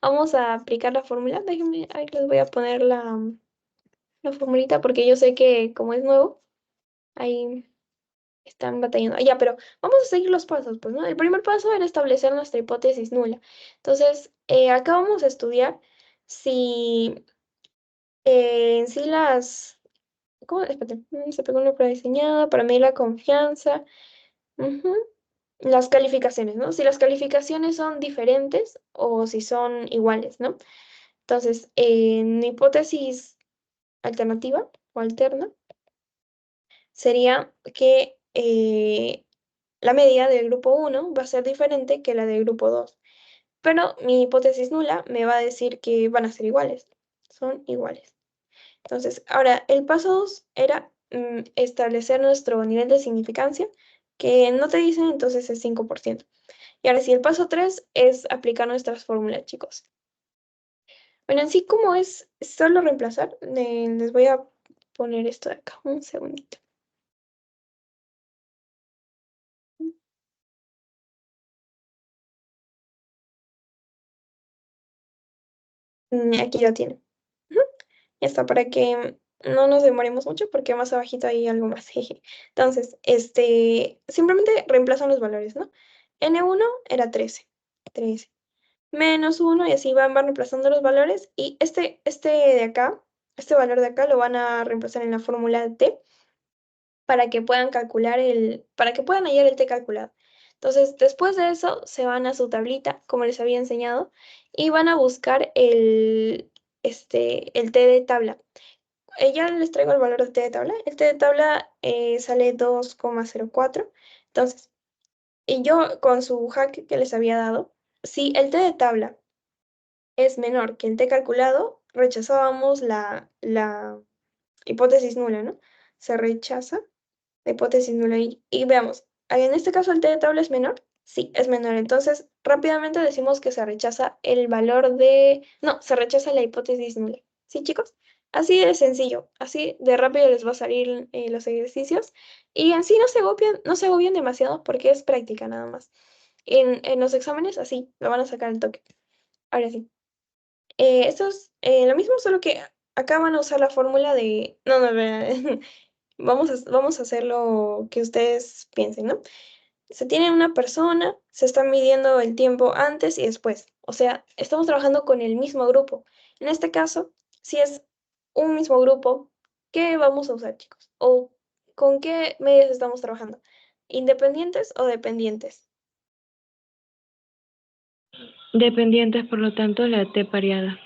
Vamos a aplicar la fórmula. Déjenme, ahí les voy a poner la formulita porque yo sé que como es nuevo, ahí están batallando. Ya, pero vamos a seguir los pasos, pues, ¿no? El primer paso era establecer nuestra hipótesis nula. Entonces, acá vamos a estudiar si en sí ¿cómo? Espérate, se pegó una prueba diseñada para medir la confianza. Ujú. Las calificaciones, ¿no? Si las calificaciones son diferentes o si son iguales, ¿no? Entonces, en hipótesis alternativa o alterna, sería que la medida del grupo 1 va a ser diferente que la del grupo 2. Pero mi hipótesis nula me va a decir que van a ser iguales. Son iguales. Entonces, ahora, el paso 2 era establecer nuestro nivel de significancia, que no te dicen, entonces es 5%. Y ahora sí, el paso 3 es aplicar nuestras fórmulas, chicos. Bueno, en sí, como es solo reemplazar, les voy a poner esto de acá, un segundito. Aquí lo tienen. Ujú. Ya está, para que no nos demoremos mucho, porque más abajito hay algo más. Jeje. Entonces, simplemente reemplazan los valores, ¿no? N1 era 13, menos 1, y así van reemplazando los valores, y este de acá, este valor de acá lo van a reemplazar en la fórmula T para que puedan para que puedan hallar el T calculado. Entonces, después de eso, se van a su tablita, como les había enseñado, y van a buscar el T de tabla. Ya les traigo el valor del T de tabla. El T de tabla sale 2,04. Entonces, y yo con su hack que les había dado, si el T de tabla es menor que el T calculado, rechazábamos la hipótesis nula, ¿no? Se rechaza la hipótesis nula. Y veamos, ¿en este caso el T de tabla es menor? Sí, es menor. Entonces, rápidamente decimos que se rechaza el valor no, se rechaza la hipótesis nula. ¿Sí, chicos? Así de sencillo, así de rápido les va a salir los ejercicios. Y en sí no se agobien demasiado, porque es práctica nada más. En los exámenes, así, lo van a sacar al toque. Ahora sí. Esto es lo mismo, solo que acá van a usar la fórmula de... No, no, vamos a hacer lo que ustedes piensen, ¿no? Se tiene una persona, se está midiendo el tiempo antes y después. O sea, estamos trabajando con el mismo grupo. En este caso, si es un mismo grupo, ¿qué vamos a usar, chicos? ¿O con qué medios estamos trabajando? ¿Independientes o dependientes? Dependientes, por lo tanto, la T pareada.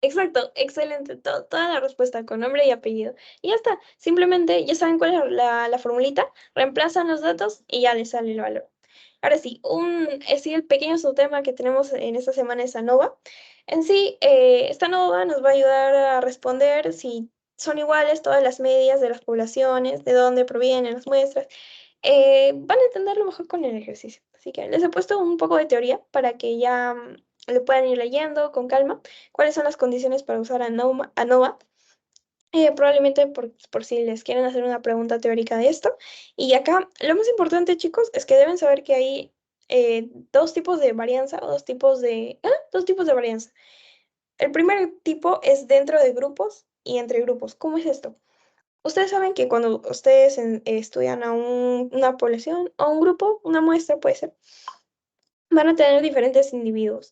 Exacto, excelente. Toda la respuesta con nombre y apellido. Y ya está. Simplemente ya saben cuál es la formulita, reemplazan los datos y ya les sale el valor. Ahora sí, sí, el pequeño subtema que tenemos en esta semana es ANOVA. En sí, esta ANOVA nos va a ayudar a responder si son iguales todas las medias de las poblaciones, de dónde provienen las muestras. Van a entenderlo mejor con el ejercicio. Así que les he puesto un poco de teoría para que ya lo puedan ir leyendo con calma. ¿Cuáles son las condiciones para usar ANOVA? Probablemente por si les quieren hacer una pregunta teórica de esto. Y acá, lo más importante, chicos, es que deben saber que hay dos tipos de varianza, o dos tipos de varianza. El primer tipo es dentro de grupos y entre grupos. ¿Cómo es esto? Ustedes saben que cuando ustedes estudian a una población o un grupo, una muestra puede ser, van a tener diferentes individuos.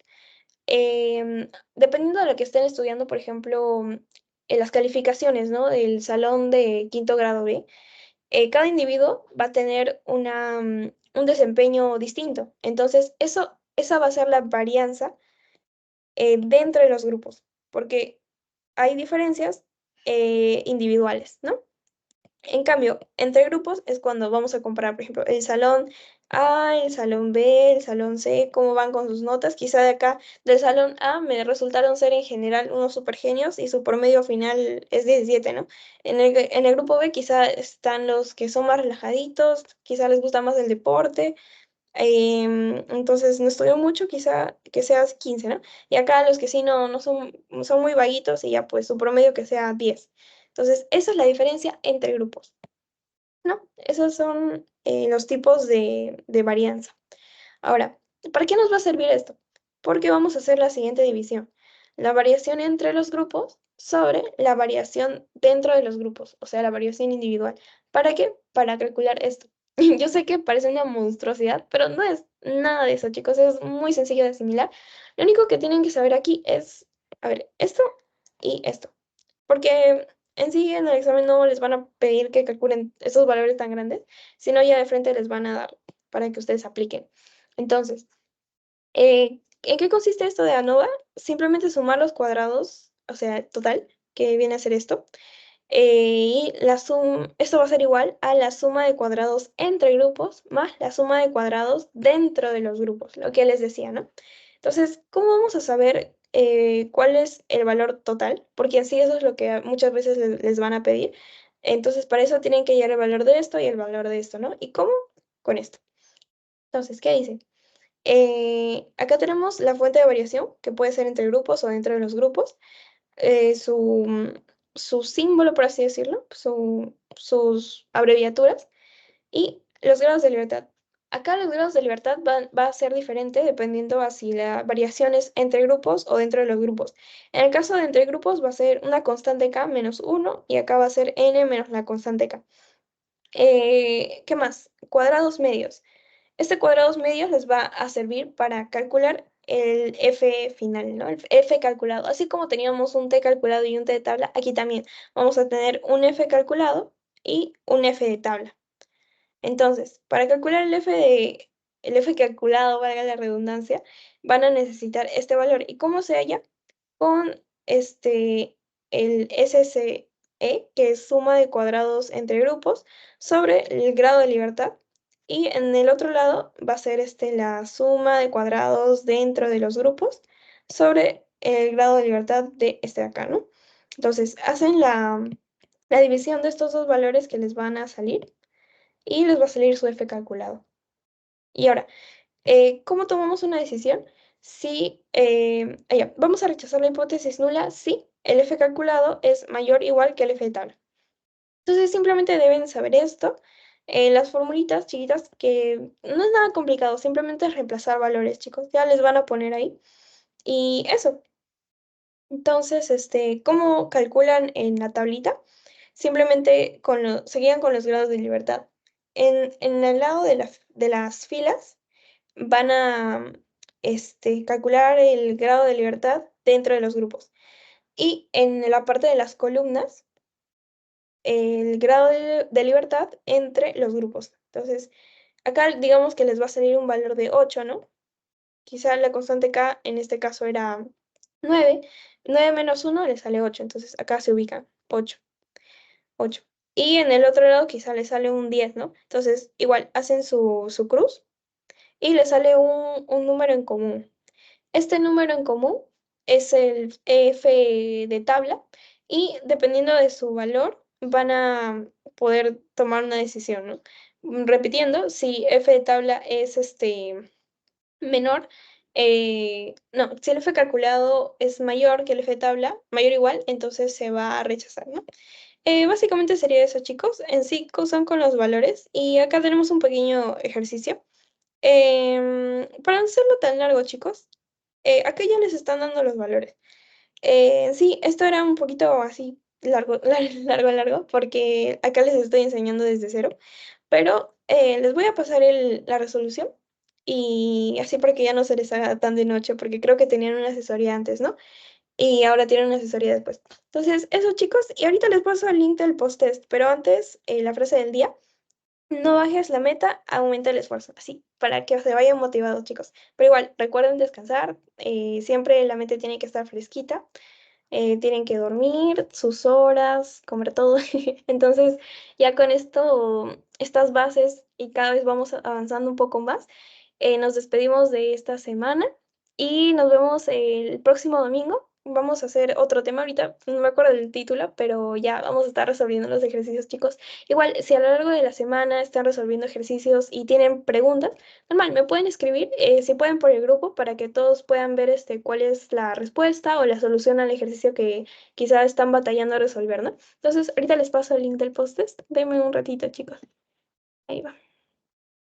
Dependiendo de lo que estén estudiando, por ejemplo, en las calificaciones, ¿no? Del salón de quinto grado B, cada individuo va a tener un desempeño distinto. Entonces, esa va a ser la varianza dentro de los grupos, porque hay diferencias individuales, ¿no? En cambio, entre grupos es cuando vamos a comparar, por ejemplo, el salón A, el salón B, el salón C, cómo van con sus notas. Quizá de acá, del salón A, me resultaron ser en general unos super genios y su promedio final es 17, ¿no? En el grupo B quizá están los que son más relajaditos, quizá les gusta más el deporte, entonces no estudió mucho, quizá que seas 15, ¿no? Y acá los que sí no son muy vaguitos y ya pues su promedio que sea 10. Entonces, esa es la diferencia entre grupos, ¿no? Esos son los tipos de varianza. Ahora, ¿para qué nos va a servir esto? Porque vamos a hacer la siguiente división. La variación entre los grupos sobre la variación dentro de los grupos, o sea, la variación individual. ¿Para qué? Para calcular esto. Yo sé que parece una monstruosidad, pero no es nada de eso, chicos. Es muy sencillo de asimilar. Lo único que tienen que saber aquí es, a ver, esto y esto. Porque en sí en el examen no les van a pedir que calculen esos valores tan grandes, sino ya de frente les van a dar para que ustedes apliquen. Entonces, ¿en qué consiste esto de ANOVA? Simplemente sumar los cuadrados, o sea, total, que viene a ser esto. Y esto va a ser igual a la suma de cuadrados entre grupos más la suma de cuadrados dentro de los grupos, lo que les decía, ¿no? Entonces, ¿cómo vamos a saber cuál es el valor total? Porque así eso es lo que muchas veces les van a pedir. Entonces, para eso tienen que hallar el valor de esto y el valor de esto, ¿no? ¿Y cómo? Con esto. Entonces, ¿qué dice? Acá tenemos la fuente de variación, que puede ser entre grupos o dentro de los grupos. Su símbolo, por así decirlo, sus abreviaturas y los grados de libertad. Acá los grados de libertad va a ser diferente dependiendo a si la variación es entre grupos o dentro de los grupos. En el caso de entre grupos va a ser una constante k menos 1 y acá va a ser n menos la constante k. ¿Qué más? Cuadrados medios. Este cuadrados medios les va a servir para calcular el f final, ¿no? El f calculado. Así como teníamos un t calculado y un t de tabla, aquí también vamos a tener un f calculado y un f de tabla. Entonces, para calcular el f calculado, valga la redundancia, van a necesitar este valor. ¿Y cómo se halla? Con el SCE, que es suma de cuadrados entre grupos, sobre el grado de libertad. Y en el otro lado va a ser la suma de cuadrados dentro de los grupos sobre el grado de libertad de este de acá, ¿no? Entonces, hacen la división de estos dos valores que les van a salir y les va a salir su f calculado. Y ahora, ¿cómo tomamos una decisión? Si, vamos a rechazar la hipótesis nula si el f calculado es mayor o igual que el f de tabla. Entonces simplemente deben saber esto. Las formulitas chiquitas que no es nada complicado, simplemente es reemplazar valores, chicos. Ya les van a poner ahí. Y eso. Entonces, ¿cómo calculan en la tablita? Simplemente se guían con los grados de libertad. En el lado de las filas van a calcular el grado de libertad dentro de los grupos. Y en la parte de las columnas, el grado de libertad entre los grupos. Entonces, acá digamos que les va a salir un valor de 8, ¿no? Quizá la constante k en este caso era 9. 9 menos 1 le sale 8, entonces acá se ubica 8. 8. Y en el otro lado quizá le sale un 10, ¿no? Entonces, igual, hacen su cruz y le sale un número en común. Este número en común es el f de tabla y dependiendo de su valor van a poder tomar una decisión, ¿no? Repitiendo, si f de tabla es menor, no, si el f calculado es mayor que el f de tabla, mayor o igual, entonces se va a rechazar, ¿no? Básicamente sería eso, chicos. En sí, son con los valores. Y acá tenemos un pequeño ejercicio. Para no hacerlo tan largo, chicos, acá ya les están dando los valores. Sí, esto era un poquito así largo, largo, porque acá les estoy enseñando desde cero, pero les voy a pasar la resolución y así para que ya no se les haga tan de noche, porque creo que tenían una asesoría antes, ¿no? Y ahora tienen una asesoría después. Entonces, eso chicos, y ahorita les paso el link del post-test, pero antes, la frase del día. No bajes la meta, aumenta el esfuerzo, así, para que se vayan motivados, chicos. Pero igual, recuerden descansar, siempre la mente tiene que estar fresquita, tienen que dormir sus horas, comer todo. Entonces, ya con esto, estas bases, y cada vez vamos avanzando un poco más, nos despedimos de esta semana y nos vemos el próximo domingo. Vamos a hacer otro tema ahorita, no me acuerdo del título, pero ya vamos a estar resolviendo los ejercicios, chicos. Igual, si a lo largo de la semana están resolviendo ejercicios y tienen preguntas, normal, me pueden escribir, si pueden por el grupo, para que todos puedan ver cuál es la respuesta o la solución al ejercicio que quizás están batallando a resolver, ¿no? Entonces, ahorita les paso el link del post-test. Denme un ratito, chicos. Ahí va.